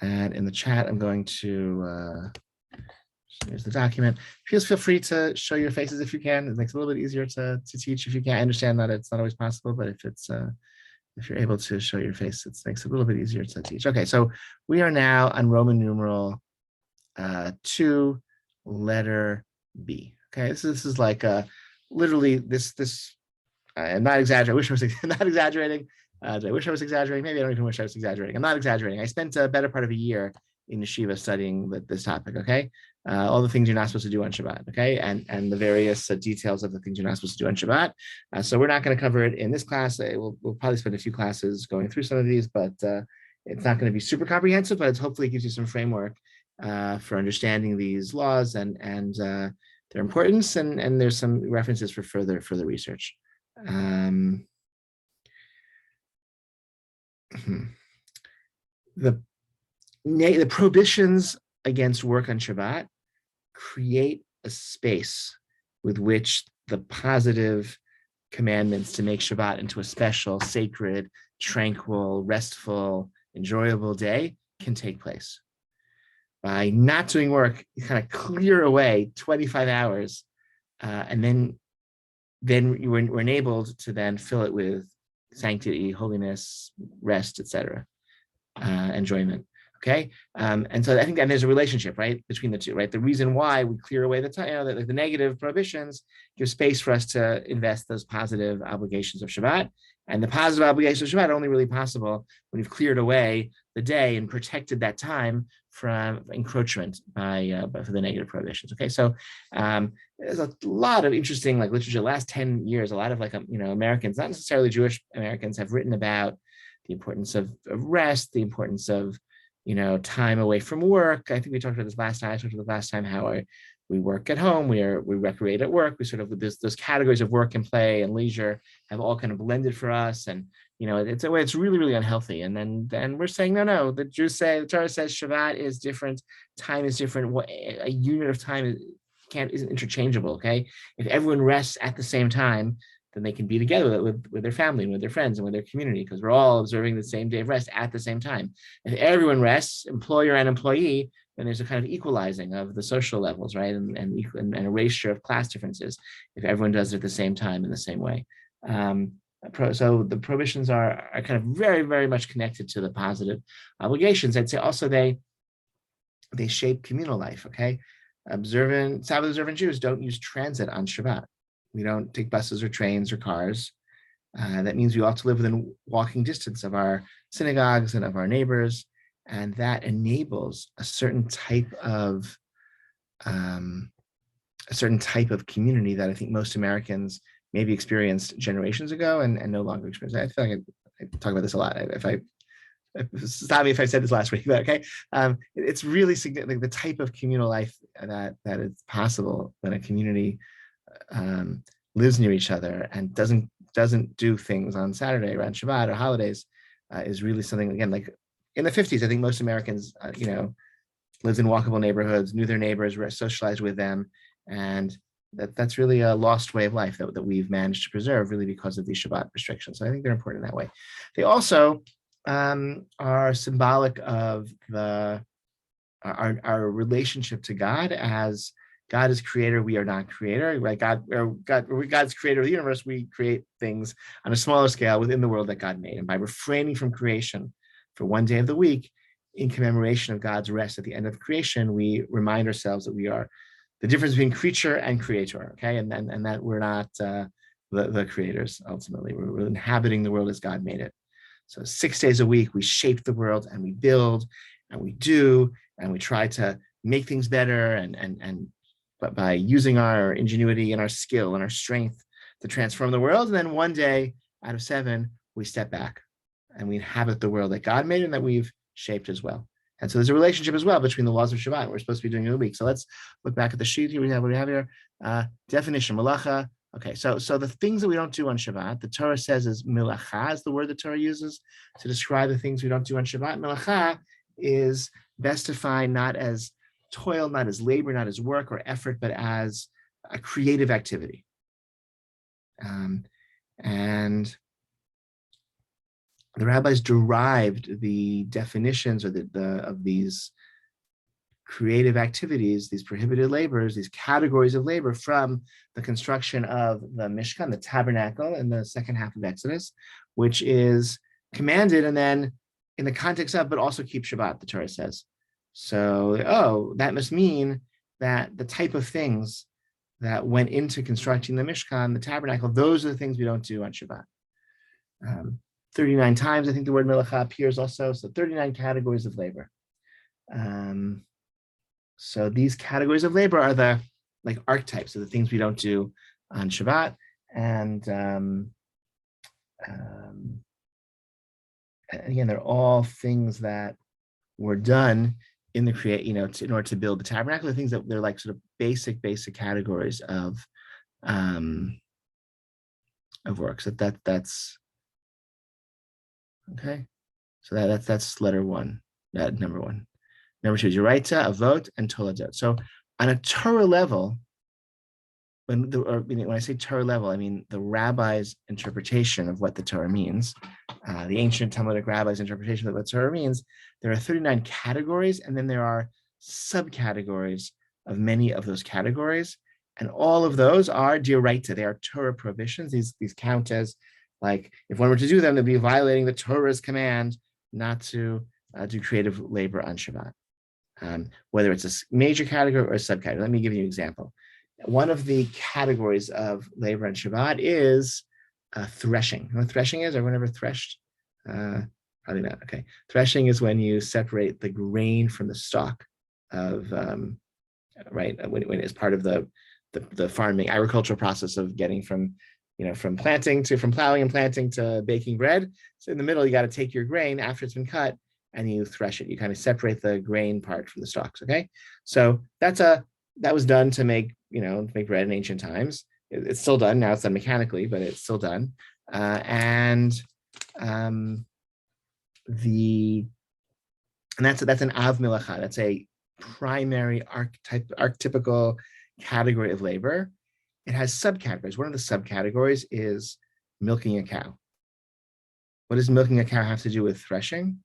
And in the chat, I'm going to, here's the document. Please feel free to show your faces if you can. It makes it a little bit easier to teach if you can. I understand that it's not always possible, but if you're able to show your face, it makes it a little bit easier to teach. Okay, so we are now on Roman numeral 2, letter B. Okay, this is like literally this. I'm not exaggerating. I wish I was not exaggerating. I wish I was exaggerating. Maybe I don't even wish I was exaggerating. I'm not exaggerating. I spent a better part of a year in yeshiva studying this topic. Okay, all the things you're not supposed to do on Shabbat. Okay, and the various details of the things you're not supposed to do on Shabbat. So we're not going to cover it in this class. We'll probably spend a few classes going through some of these, but it's not going to be super comprehensive. But it hopefully gives you some framework for understanding these laws and their importance. And there's some references for further research. The prohibitions against work on Shabbat create a space with which the positive commandments to make Shabbat into a special, sacred, tranquil, restful, enjoyable day can take place. By not doing work, you kind of clear away 25 hours, and then we're enabled to then fill it with sanctity, holiness, rest, etc., enjoyment. Okay, and so I think that there's a relationship, right, between the two, right? The reason why we clear away the time, the negative prohibitions, give space for us to invest those positive obligations of Shabbat, and the positive obligations of Shabbat are only really possible when you've cleared away the day and protected that time from encroachment for the negative prohibitions. Okay, so there's a lot of interesting literature. The last 10 years, a lot of Americans, not necessarily Jewish Americans, have written about the importance of rest, the importance of time away from work. I think we talked about this last time. I talked about last time how we work at home, we recreate at work. We sort of those categories of work and play and leisure have all kind of blended for us, and it's a way it's really, really unhealthy. And then we're saying no. The Torah says Shabbat is different, time is different. A unit of time isn't interchangeable. Okay, if everyone rests at the same time, then they can be together with their family and with their friends and with their community, because we're all observing the same day of rest at the same time. If everyone rests, employer and employee, then there's a kind of equalizing of the social levels, right? And erasure of class differences if everyone does it at the same time in the same way. So the prohibitions are kind of very, very much connected to the positive obligations. I'd say also they shape communal life, okay? Sabbath observant Jews don't use transit on Shabbat. We don't take buses or trains or cars. That means we ought to live within walking distance of our synagogues and of our neighbors, and that enables a certain type of community that I think most Americans maybe experienced generations ago and no longer experience. I feel like I talk about this a lot. Stop me if I said this last week, but okay. It's really significant, the type of communal life that is possible when a community lives near each other and doesn't do things on Saturday around Shabbat or holidays is really something, again, like in the 50s, I think most Americans, lived in walkable neighborhoods, knew their neighbors, socialized with them. And that's really a lost way of life that we've managed to preserve really because of these Shabbat restrictions. So I think they're important in that way. They also are symbolic of our relationship to God as God is creator, we are not creator, right? God's creator of the universe, we create things on a smaller scale within the world that God made. And by refraining from creation for one day of the week, in commemoration of God's rest at the end of creation, we remind ourselves that we are the difference between creature and creator, okay? And that we're not the creators, ultimately. We're inhabiting the world as God made it. So 6 days a week, we shape the world and we build and we do, and we try to make things better but by using our ingenuity and our skill and our strength to transform the world. And then one day out of 7, we step back and we inhabit the world that God made and that we've shaped as well. And so there's a relationship as well between the laws of Shabbat we're supposed to be doing in the week. So let's look back at the sheet here. What we have here. Definition, malacha. Okay, so the things that we don't do on Shabbat, the Torah says is milacha is the word the Torah uses to describe the things we don't do on Shabbat. Milacha is best defined not as toil, not as labor, not as work or effort, but as a creative activity. And the rabbis derived the definitions or of these creative activities, these prohibited labors, these categories of labor from the construction of the Mishkan, the tabernacle in the second half of Exodus, which is commanded and then in the context of, but also keep Shabbat, the Torah says. So, oh, that must mean that the type of things that went into constructing the Mishkan, the tabernacle, those are the things we don't do on Shabbat. 39 times, I think the word melacha appears also. So 39 categories of labor. So these categories of labor are the like archetypes of the things we don't do on Shabbat. And again, they're all things that were done in the in order to build the tabernacle. The things that they're like sort of basic categories of work. So that's okay. So that's letter one. Number one. Number two is Yoraita, Avot, and Toladot. So on a Torah level, when I say Torah level, I mean the rabbi's interpretation of what the Torah means, the ancient Talmudic rabbi's interpretation of what Torah means. There are 39 categories, and then there are subcategories of many of those categories, and all of those are Dioraita. They are Torah prohibitions. These count as, like, if one were to do them, they'd be violating the Torah's command not to do creative labor on Shabbat. Whether it's a major category or a subcategory. Let me give you an example. One of the categories of labor on Shabbat is threshing. You know what threshing is? Everyone ever threshed? Probably not. Okay. Threshing is when you separate the grain from the stalk of, right, when it's part of the farming, agricultural process of getting from plowing and planting to baking bread. So in the middle, you got to take your grain after it's been cut and you thresh it. You kind of separate the grain part from the stalks. Okay. So that was done to make bread in ancient times. It's still done now. It's done mechanically, but it's still done. And that's an av milacha. That's a primary archetypical category of labor. It has subcategories. One of the subcategories is milking a cow. What does milking a cow have to do with threshing?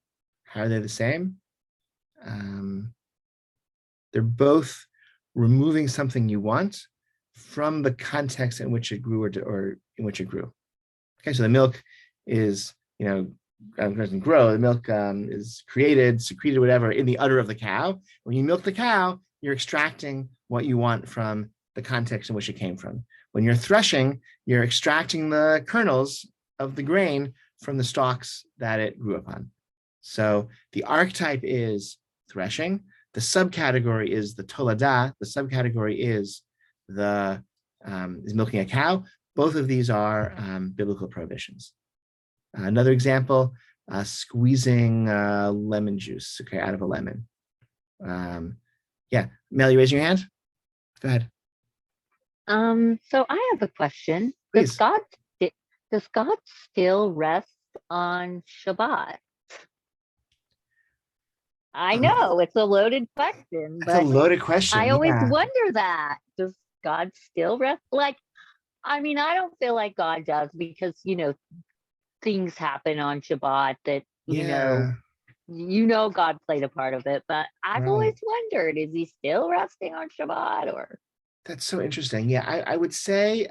How are they the same? They're both removing something you want from the context in which it grew or in which it grew. Okay, so the milk is, doesn't grow. The milk is created, secreted, whatever, in the udder of the cow. When you milk the cow, you're extracting what you want from the context in which it came from. When you're threshing, you're extracting the kernels of the grain from the stalks that it grew upon. So the archetype is threshing. The subcategory is the toladah. The subcategory is is milking a cow. Both of these are biblical prohibitions. Another example, squeezing lemon juice, okay, out of a lemon. Yeah, Mel, you raising your hand? Go ahead. So I have a question. Please. Does God still rest on Shabbat? I know it's a loaded question, but it's a loaded question. I always wonder that. Does God still rest? I don't feel like God does, because things happen on Shabbat that God played a part of it. But I've always wondered, is he still resting on Shabbat? Or that's so interesting. Yeah, I would say.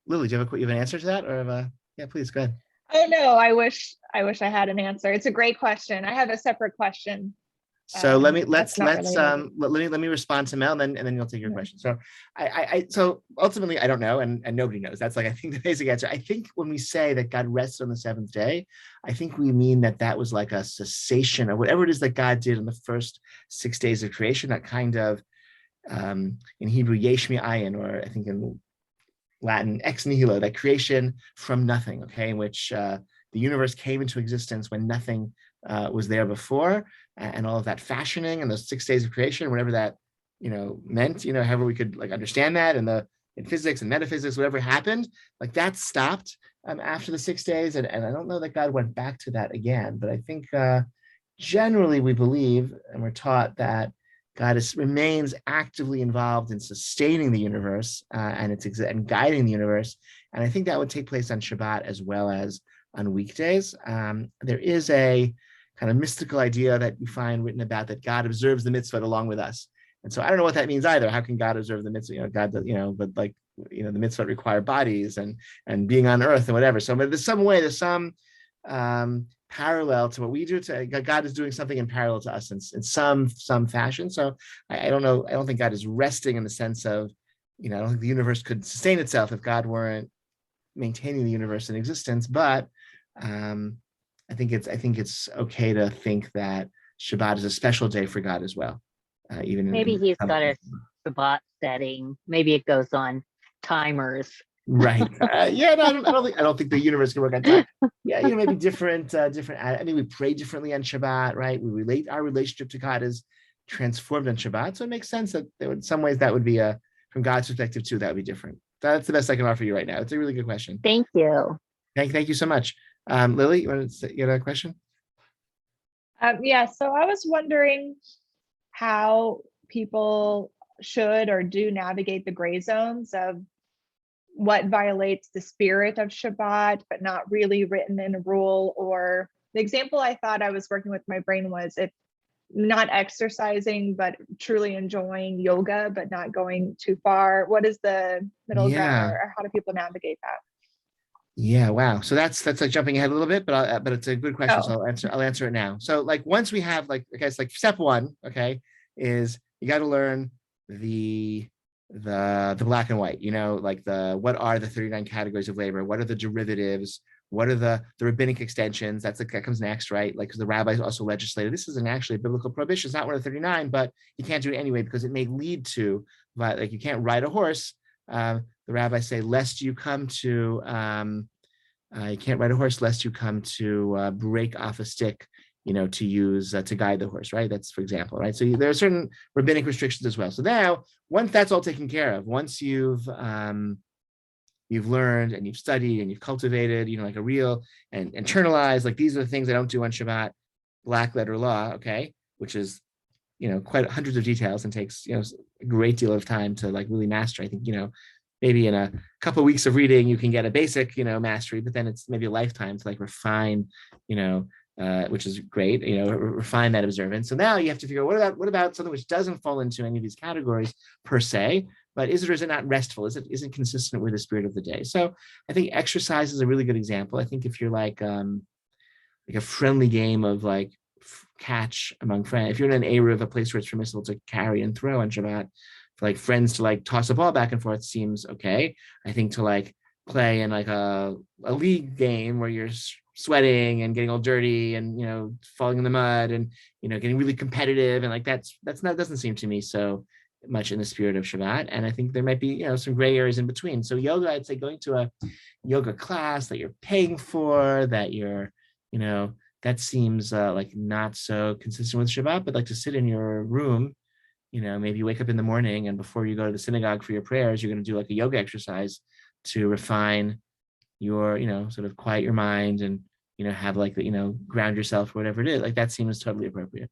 Lily, do you have an answer to that, or yeah, please go ahead. Oh no, I wish I had an answer. It's a great question. I have a separate question. So let me respond to Mel, and then you'll take your question. So so ultimately I don't know, and nobody knows. That's I think the basic answer. I think when we say that God rested on the seventh day, I think we mean that was like a cessation of whatever it is that God did in the first 6 days of creation. That kind of in Hebrew yesh mi'ayin, or I think in Latin ex nihilo, that creation from nothing. Okay, in which the universe came into existence when nothing was there before, and all of that fashioning and those 6 days of creation, whatever that meant, however we could understand that, and in physics and metaphysics, whatever happened, that stopped after the 6 days, and I don't know that God went back to that again, but I think generally we believe and we're taught that God remains actively involved in sustaining the universe and guiding the universe, And I think that would take place on Shabbat as well as on weekdays. There is a kind of mystical idea that you find written about that God observes the mitzvah along with us. And so I don't know what that means either. How can God observe the mitzvah? God, but like, the mitzvah require bodies and being on earth and whatever. So there's some parallel to what we do. God is doing something in parallel to us in some fashion. So I don't know. I don't think God is resting in the sense of, I don't think the universe could sustain itself if God weren't maintaining the universe in existence. But I think it's okay to think that Shabbat is a special day for God as well. Even maybe he's got a Shabbat setting. Maybe it goes on timers. Right. Yeah. No, I don't think the universe can work on time. Yeah. Maybe different. I mean, we pray differently on Shabbat, right? Our relationship to God is transformed on Shabbat. So it makes sense that in some ways that would be from God's perspective too, that would be different. That's the best I can offer you right now. It's a really good question. Thank you. Thank you so much. Lily, you want to get a question? Yeah, so I was wondering how people should or do navigate the gray zones of what violates the spirit of Shabbat, but not really written in a rule. Or the example I thought I was working with my brain was if not exercising, but truly enjoying yoga, but not going too far. What is the middle ground, or how do people navigate that? Yeah, wow. So that's like jumping ahead a little bit, but it's a good question. Oh. So I'll answer it now. So like once we have it's like step one, okay, is you got to learn the black and white, like what are the 39 categories of labor? What are the derivatives? What are the rabbinic extensions? That comes next, right? Like, because the rabbis also legislated, this isn't actually a biblical prohibition. It's not one of the 39, but you can't do it anyway because it may lead to, like, you can't ride a horse. The rabbis say, lest you come to, you can't ride a horse lest you come to break off a stick, to use to guide the horse, right? That's for example, right? So there are certain rabbinic restrictions as well. So now, once that's all taken care of, once you've learned and you've studied and you've cultivated, like a real and internalized, like these are the things I don't do on Shabbat, black letter law, okay, which is, quite hundreds of details and takes, a great deal of time to like really master. I think, maybe in a couple of weeks of reading, you can get a basic, mastery, but then it's maybe a lifetime to like refine, which is great, refine that observance. So now you have to figure out what about something which doesn't fall into any of these categories per se, but is it or is it not restful? Is it consistent with the spirit of the day? So I think exercise is a really good example. I think if you're like a friendly game of like catch among friends, if you're in an Eruv, a place where it's permissible to carry and throw on Shabbat, for like friends to like toss a ball back and forth seems okay. I think to like play in like a league game where you're sweating and getting all dirty and falling in the mud and getting really competitive and like doesn't seem to me so much in the spirit of Shabbat. And I think there might be some gray areas in between. So yoga, I'd say going to a yoga class that you're paying for, that you're that seems like not so consistent with Shabbat. But like to sit in your room, maybe you wake up in the morning and before you go to the synagogue for your prayers, you're going to do like a yoga exercise to refine your, sort of quiet your mind and, have like the, ground yourself or whatever it is. Like that seems totally appropriate.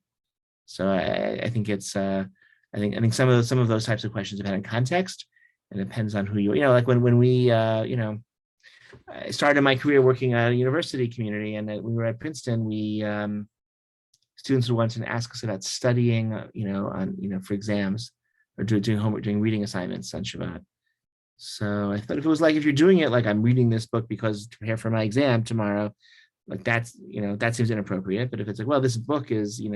So I think it's, I think some of those types of questions depend on context and it depends on who like when we, I started my career working at a university community, and when we were at Princeton, students would want to ask us about studying, for exams or doing homework, doing reading assignments on Shabbat. So I thought if you're doing it, like I'm reading this book because to prepare for my exam tomorrow, like that's, that seems inappropriate. But if it's like, well, this book is,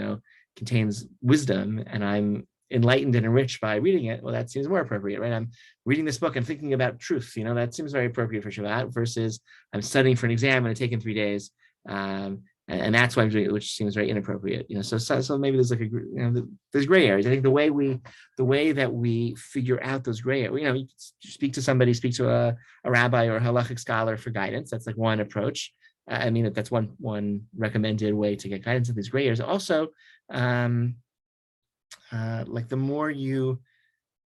contains wisdom and I'm enlightened and enriched by reading it, well, that seems more appropriate, right? I'm reading this book and thinking about truth, that seems very appropriate for Shabbat versus I'm studying for an exam and it's taken 3 days. And that's why I'm doing it, which seems very inappropriate, so maybe there's like there's gray areas. I think the way that we figure out those gray areas, you speak to a rabbi or a halachic scholar for guidance. That's like one approach. I mean, that's one recommended way to get guidance in these gray areas. Also, like the more you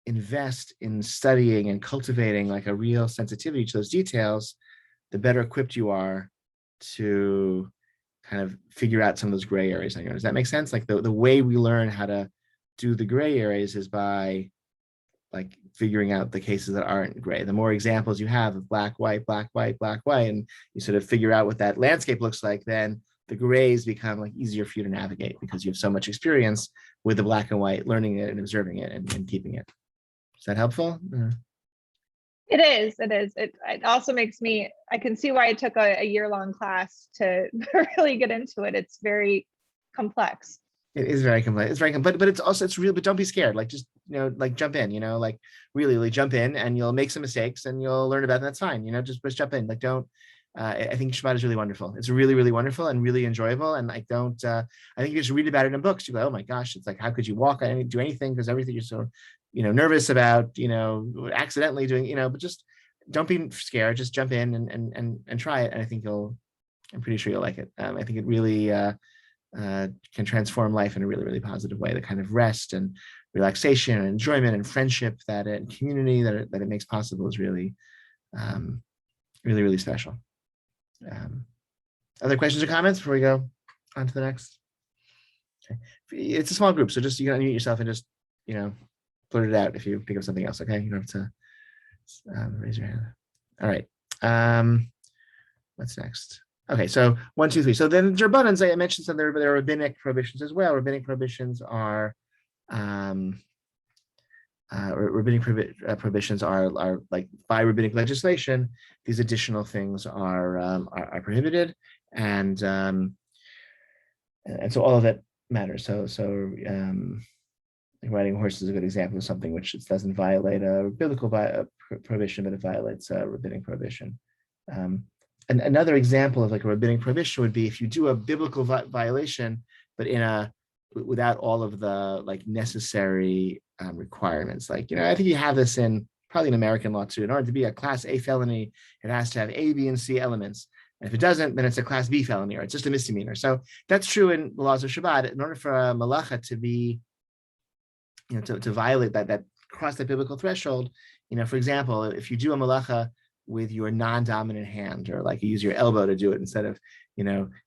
invest in studying and cultivating like a real sensitivity to those details, the better equipped you are to kind of figure out some of those gray areas. Does that make sense? Like the way we learn how to do the gray areas is by like figuring out the cases that aren't gray. The more examples you have of black, white, black, white, black, white, and you sort of figure out what that landscape looks like, then the grays become like easier for you to navigate because you have so much experience with the black and white, learning it and observing it and keeping it. Is that helpful? It is. It also makes me, I can see why it took a year-long class to really get into it. It's very complex. It is very complex. It's very complex, but it's real. But don't be scared. Like just like jump in. Like really jump in, and you'll make some mistakes, and you'll learn about it. And that's fine. Just jump in. Like don't. I think Shabbat is really wonderful. It's really wonderful and really enjoyable. And like don't. I think you just read about it in books. You go, oh my gosh, it's like how could you walk? I didn't do anything because everything you're so nervous about. Accidentally doing. But just don't be scared. Just jump in and try it. And I think I'm pretty sure you'll like it. I think it really. Can transform life in a really positive way. The kind of rest and relaxation and enjoyment and friendship and community that it makes possible is really special. Other questions or comments before we go on to the next? Okay. It's a small group, so just you can unmute yourself and just blurt it out if you think of something else. Okay, you don't have to raise your hand. All right. What's next? Okay, so 1, 2, 3. So then Drabanans, I mentioned some there are rabbinic prohibitions as well. Rabbinic prohibitions are like by rabbinic legislation. These additional things are prohibited, and so all of that matters. So riding a horse is a good example of something which it doesn't violate a biblical prohibition, but it violates a rabbinic prohibition. And another example of like a rabbinic prohibition would be if you do a biblical violation, but without all of the like necessary requirements. Like, I think you have this probably in American law too. In order to be a class A felony, it has to have A, B, and C elements. And if it doesn't, then it's a class B felony or it's just a misdemeanor. So that's true in the laws of Shabbat. In order for a malacha to be, to violate that cross that biblical threshold, for example, if you do a malacha with your non-dominant hand, or like you use your elbow to do it instead of,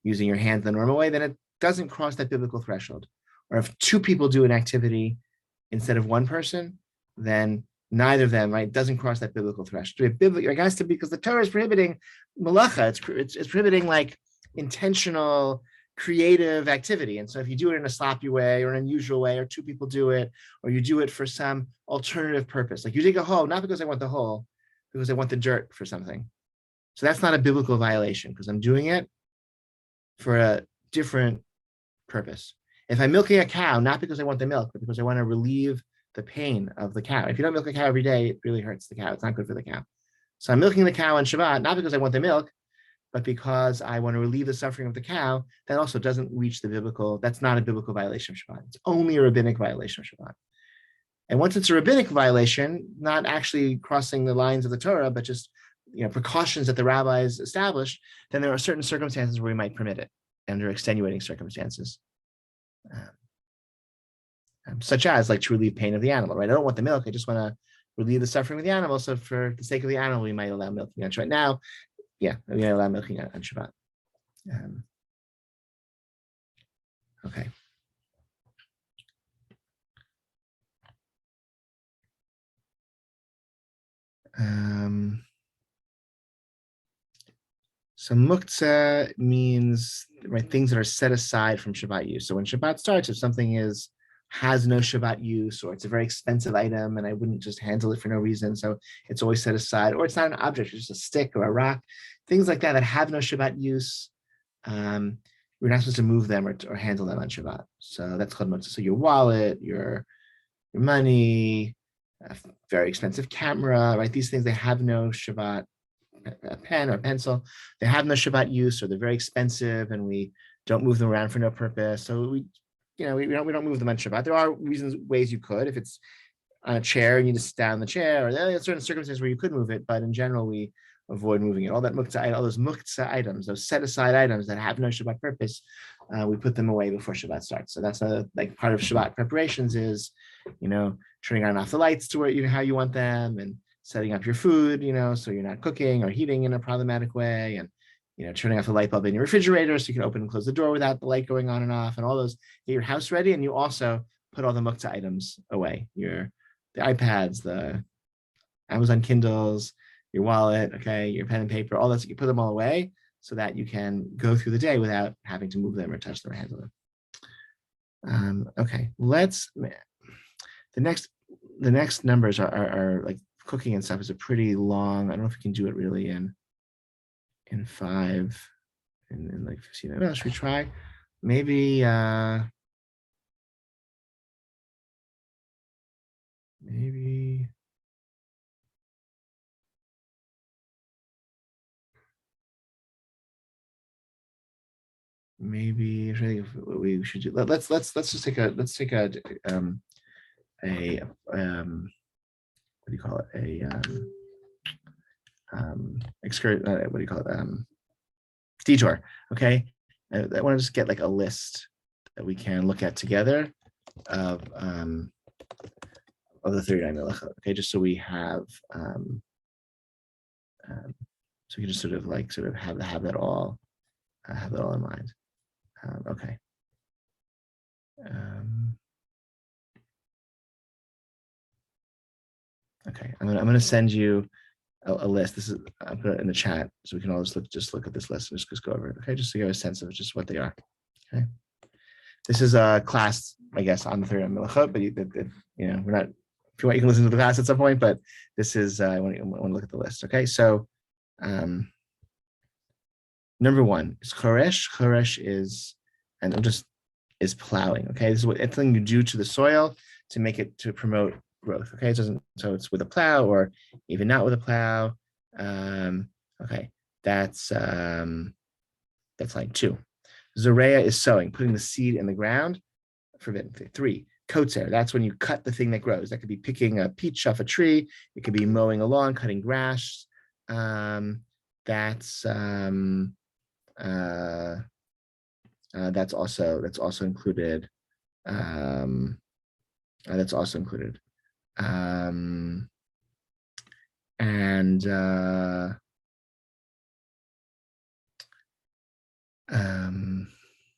using your hand the normal way, then it doesn't cross that biblical threshold. Or if 2 people do an activity instead of 1 person, then neither of them, right, doesn't cross that biblical threshold. It has to be, because the Torah is prohibiting malacha. It's prohibiting like intentional, creative activity. And so if you do it in a sloppy way or an unusual way, or 2 people do it, or you do it for some alternative purpose, like you dig a hole, not because I want the hole, because I want the dirt for something. So that's not a biblical violation because I'm doing it for a different purpose. If I'm milking a cow, not because I want the milk, but because I want to relieve the pain of the cow. If you don't milk a cow every day, it really hurts the cow. It's not good for the cow. So I'm milking the cow on Shabbat, not because I want the milk, but because I want to relieve the suffering of the cow. That also doesn't reach that's not a biblical violation of Shabbat. It's only a rabbinic violation of Shabbat. And once it's a rabbinic violation, not actually crossing the lines of the Torah, but just precautions that the rabbis established, then there are certain circumstances where we might permit it under extenuating circumstances, such as like to relieve pain of the animal. Right? I don't want the milk. I just want to relieve the suffering of the animal. So for the sake of the animal, we might allow milking on Shabbat. Now, we might allow milking on Shabbat. Okay. So muktzah means things that are set aside from Shabbat use. So when Shabbat starts, if something has no Shabbat use, or it's a very expensive item and I wouldn't just handle it for no reason, so it's always set aside, or it's not an object, it's just a stick or a rock, things like that have no Shabbat use, we're not supposed to move them or handle them on Shabbat. So that's called muktzah. So your wallet, your money, a very expensive camera, right? These things, they have no Shabbat, a pen or pencil, they have no Shabbat use, or they're very expensive and we don't move them around for no purpose. So we don't move them on Shabbat. There are ways you could, if it's on a chair and you just sit down in the chair, or there are certain circumstances where you could move it, but in general, we avoid moving it. All those muktzah items, those set aside items that have no Shabbat purpose, we put them away before Shabbat starts. So that's part of Shabbat preparations is, turning on and off the lights to where how you want them, and setting up your food, so you're not cooking or heating in a problematic way, and turning off the light bulb in your refrigerator so you can open and close the door without the light going on and off, and all those. Get your house ready, and you also put all the muktzah items away. The iPads, the Amazon Kindles, your wallet, okay, your pen and paper, all that. So you put them all away so that you can go through the day without having to move them or touch them or handle them. Okay, the next numbers are like cooking and stuff is a pretty long. I don't know if we can do it really in 5 in like 15 minutes. Should we try? Maybe what we should do. Let's just take a what do you call it? What do you call it? Detour. Okay. I want to just get like a list that we can look at together of the 39 melachot. Okay, just so we have so we can just sort of have that all in mind. Okay. Okay, I'm gonna send you a list. This is, I'll put it in the chat so we can all just look at this list and just go over it. Okay, just so you have a sense of just what they are. Okay, this is a class, I guess, on the 39 melachot, but we're not. If you want, you can listen to the class at some point. But this is I want to look at the list. Okay, so number 1 is choresh. Choresh is is plowing. Okay, this is anything you do to the soil to promote growth. Okay, so it's with a plow or even not with a plow. Okay, that's like 2. Zorea is sowing, putting the seed in the ground. Forbidden. 3. Kotzer, that's when you cut the thing that grows. That could be picking a peach off a tree. It could be mowing a lawn, cutting grass. That's also included. That's also included. I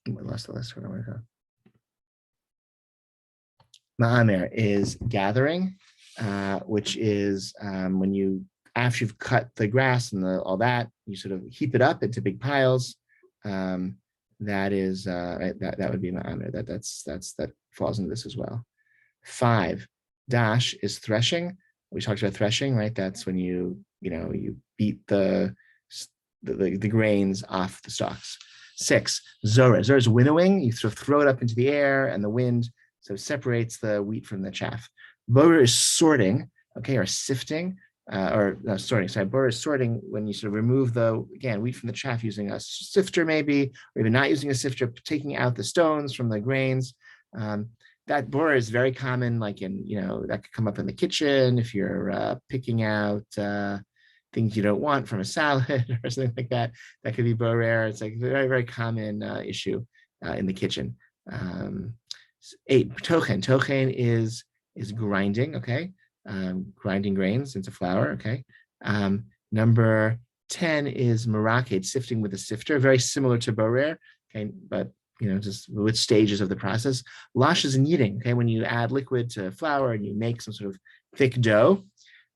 lost the list. Where do I go? Ma'amer is gathering, which is when after you've cut the grass and all that, you sort of heap it up into big piles. That is that would be ma'amer. That falls into this as well. 5, dash is threshing. We talked about threshing, right? That's when you beat the grains off the stalks. 6, zora. Zora is winnowing. You sort of throw it up into the air, and the wind so separates the wheat from the chaff. Borer is sorting, okay, or sifting, sorting. Sorry, borer is sorting when you sort of remove wheat from the chaff using a sifter maybe, or even not using a sifter, taking out the stones from the grains. That borer is very common, like that could come up in the kitchen if you're picking out things you don't want from a salad or something like that. That could be borer. It's like a very, very common issue in the kitchen. 8, tochen. Tochen is grinding, okay? Grinding grains into flour, okay? Number 10 is Moroccan sifting with a sifter, very similar to borer, okay? But just which stages of the process. Lash is kneading, okay? When you add liquid to flour and you make some sort of thick dough.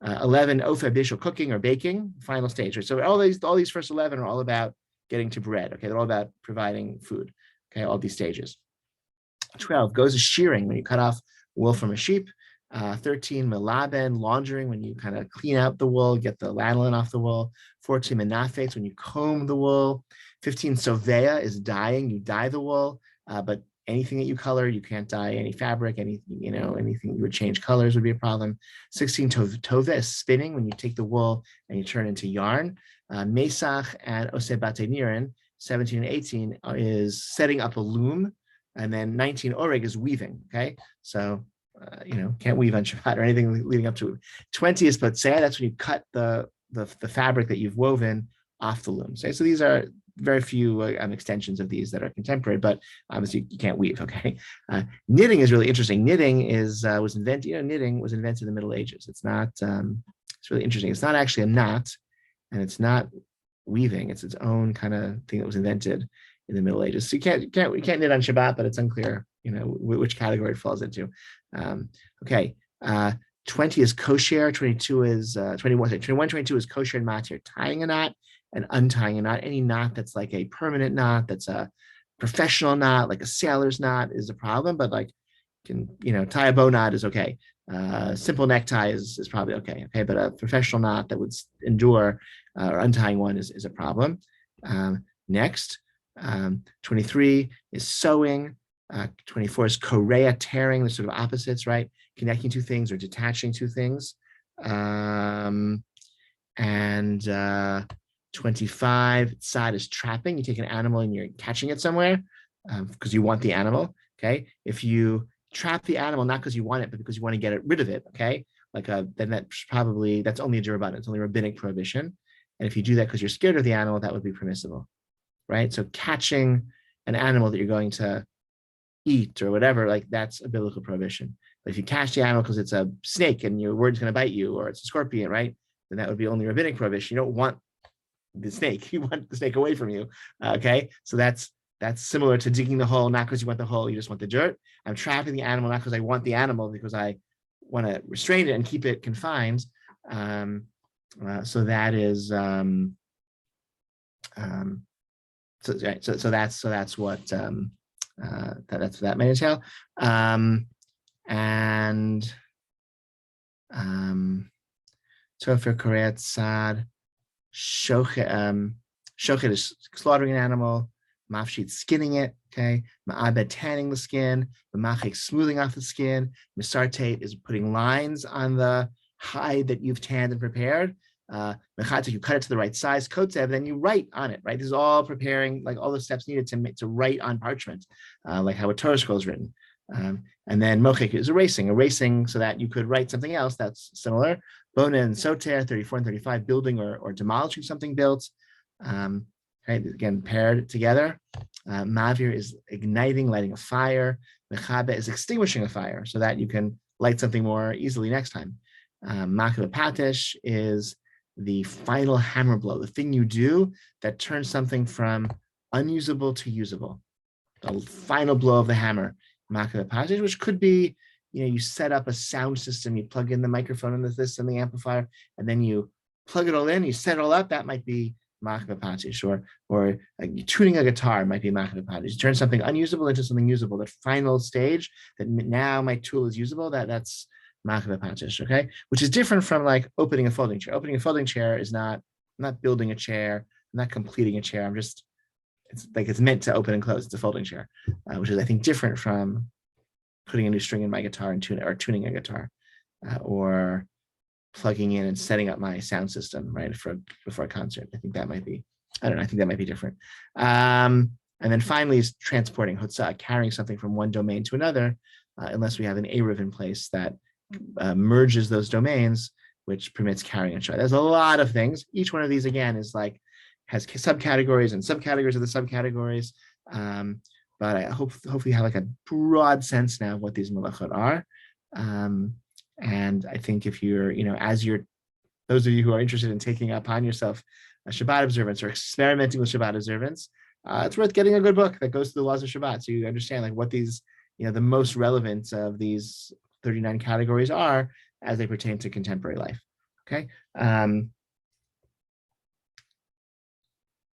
11, ofa bishul, cooking or baking, final stage. Right? So all these first 11 are all about getting to bread, okay? They're all about providing food, okay? All these stages. 12 goes to shearing, when you cut off wool from a sheep. 13, melaben, laundering, when you kind of clean out the wool, get the lanolin off the wool. 14, menafex, when you comb the wool. 15, sovea is dyeing, you dye the wool, but anything that you color, you can't dye any fabric, anything you would change colors would be a problem. 16, tove is spinning, when you take the wool and you turn it into yarn. Mesach and osebate nirin, 17 and 18 is setting up a loom. And then 19, oreg is weaving, okay? So, can't weave on Shabbat or anything leading up to it. 20 is potzeh, that's when you cut the fabric that you've woven off the loom. Okay? So these are very few extensions of these that are contemporary, but obviously you can't weave, okay? Knitting is really interesting. Knitting was invented, knitting was invented in the Middle Ages. It's not, it's really interesting. It's not actually a knot, and it's not weaving. It's its own kind of thing that was invented in the Middle Ages. So we can't knit on Shabbat, but it's unclear, which category it falls into. Okay. 20 is kosher, 22 is 21, 22 is kosher and matir, tying a knot and untying a knot. Any knot that's like a permanent knot, that's a professional knot, like a sailor's knot, is a problem, but like tie a bow knot is okay. Simple necktie is probably okay. But a professional knot that would endure or untying one is a problem. Next, 23 is sewing. 24 is korea, tearing, the sort of opposites, right? Connecting two things or detaching two things. And 25, tzad is trapping. You take an animal and you're catching it somewhere because you want the animal, okay? If you trap the animal, not because you want it, but because you want to get rid of it, okay? Then that's only a d'rabbanan, it's only a rabbinic prohibition. And if you do that because you're scared of the animal, that would be permissible, right? So catching an animal that you're going to eat or whatever, like that's a biblical prohibition. But if you catch the animal because it's a snake and you're worried it's going to bite you, or it's a scorpion, right? Then that would be only rabbinic prohibition. You don't want the snake, you want the snake away from you, okay? So that's similar to digging the hole, not because you want the hole, you just want the dirt. I'm trapping the animal, not because I want the animal, because I want to restrain it and keep it confined. So that is, so that's what that's that may entail. And Tofer Koret Sad, Shochet is slaughtering an animal, Mafshit skinning it, okay, Ma'abed tanning the skin, Ma'achik smoothing off the skin, Misartate is putting lines on the hide that you've tanned and prepared. Mechatek, you cut it to the right size, Kotzev, then you write on it, right? This is all preparing, like all the steps needed to write on parchment, like how a Torah scroll is written. And then Mochik is erasing so that you could write something else that's similar. Bona and Soter, 34 and 35, building or demolishing something built. Right, again, paired together. Mavir is igniting, lighting a fire. Mechabe is extinguishing a fire so that you can light something more easily next time. Makabe Patish is the final hammer blow, the thing you do that turns something from unusable to usable. The final blow of the hammer, Makabe Patish, which could be, you set up a sound system, you plug in the microphone and this and the amplifier, and then you plug it all in, you set it all up. That might be Makabe Patish, or tuning a guitar might be Makabe Patish. You turn something unusable into something usable. That final stage that now my tool is usable, that's Makabe Patish, okay? Which is different from like opening a folding chair. Opening a folding chair is I'm not building a chair, I'm not completing a chair. It's meant to open and close. It's a folding chair, which is, I think, different from putting a new string in my guitar and tuning a guitar, or plugging in and setting up my sound system, right, before a concert. I think that might be different. And then finally is transporting, hotzah, carrying something from one domain to another, unless we have an Eruv in place that merges those domains, which permits carrying a child. There's a lot of things. Each one of these, again, has subcategories and subcategories of the subcategories. But I hopefully you have like a broad sense now of what these malachot are. And I think if you're, those of you who are interested in taking upon yourself a Shabbat observance or experimenting with Shabbat observance, it's worth getting a good book that goes through the laws of Shabbat, so you understand like what these, the most relevant of these 39 categories are as they pertain to contemporary life. Okay.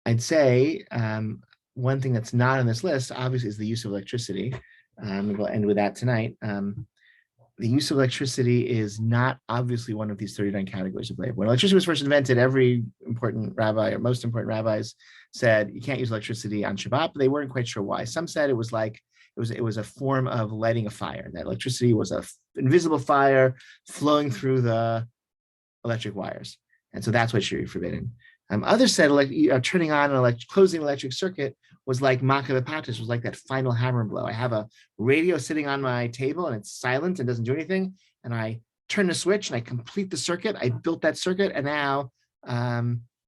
I'd say one thing that's not on this list, obviously, is the use of electricity. We'll end with that tonight. The use of electricity is not obviously one of these 39 categories of labor. When electricity was first invented, every important rabbi or most important rabbis said you can't use electricity on Shabbat, but they weren't quite sure why. Some said it was a form of lighting a fire, that electricity was an invisible fire flowing through the electric wires. And so that's what should be forbidden. Others said turning on and closing an electric circuit was like Makabe Patish, was like that final hammer blow. I have a radio sitting on my table and it's silent and doesn't do anything. And I turn the switch and I complete the circuit. I built that circuit and now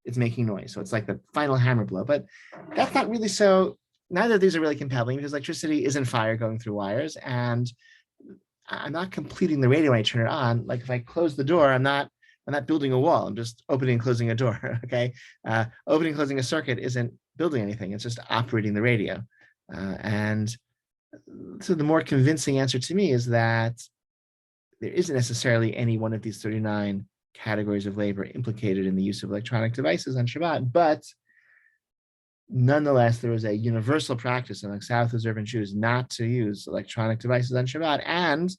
it's making noise. So it's like the final hammer blow. But that's not really so. Neither of these are really compelling because electricity isn't fire going through wires. And I'm not completing the radio when I turn it on. Like if I close the door, I'm not building a wall. I'm just opening and closing a door, okay? Opening and closing a circuit isn't building anything. It's just operating the radio. And so the more convincing answer to me is that there isn't necessarily any one of these 39 categories of labor implicated in the use of electronic devices on Shabbat, but nonetheless, there was a universal practice among South observant Jews not to use electronic devices on Shabbat. And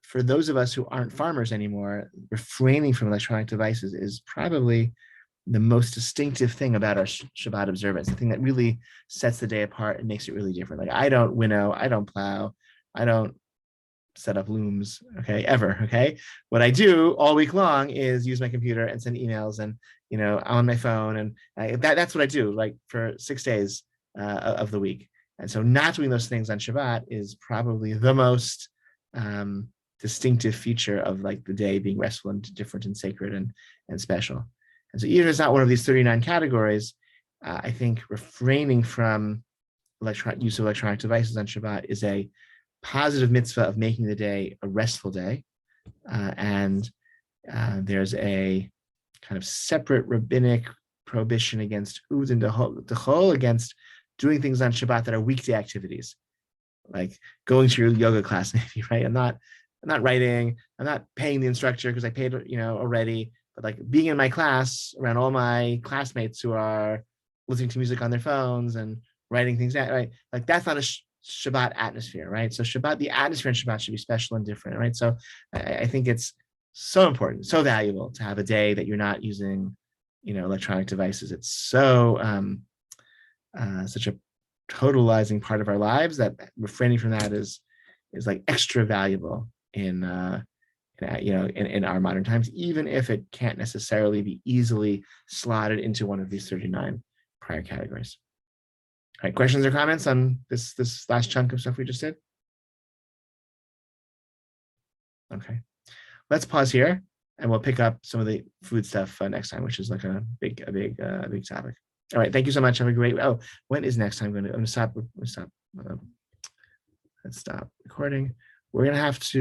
for those of us who aren't farmers anymore, refraining from electronic devices is probably the most distinctive thing about our Shabbat observance, the thing that really sets the day apart and makes it really different. Like, I don't winnow, I don't plow, I don't set up looms, okay, ever, okay? What I do all week long is use my computer and send emails and, on my phone. And that's what I do, like, for 6 days of the week. And so not doing those things on Shabbat is probably the most distinctive feature of, like, the day being restful and different and sacred and special. And so even if it's not one of these 39 categories, I think refraining from use of electronic devices on Shabbat is a positive mitzvah of making the day a restful day. And there's a kind of separate rabbinic prohibition against ud and dechol, against doing things on Shabbat that are weekday activities, like going to your yoga class, maybe, right? I'm not writing, I'm not paying the instructor because I paid, already, but like being in my class around all my classmates who are listening to music on their phones and writing things out, right? Like, that's not a Shabbat atmosphere, right? So the atmosphere in Shabbat should be special and different, right? So I think it's so important, so valuable to have a day that you're not using, electronic devices. It's so such a totalizing part of our lives that refraining from that is like extra valuable in our modern times, even if it can't necessarily be easily slotted into one of these 39 prior categories. All right, questions or comments on this last chunk of stuff we just did? Okay, let's pause here and we'll pick up some of the food stuff next time, which is like a big topic. All right, thank you so much. Have a great. Oh, when is next time going to? I'm gonna stop. Let's stop recording. We're gonna have to.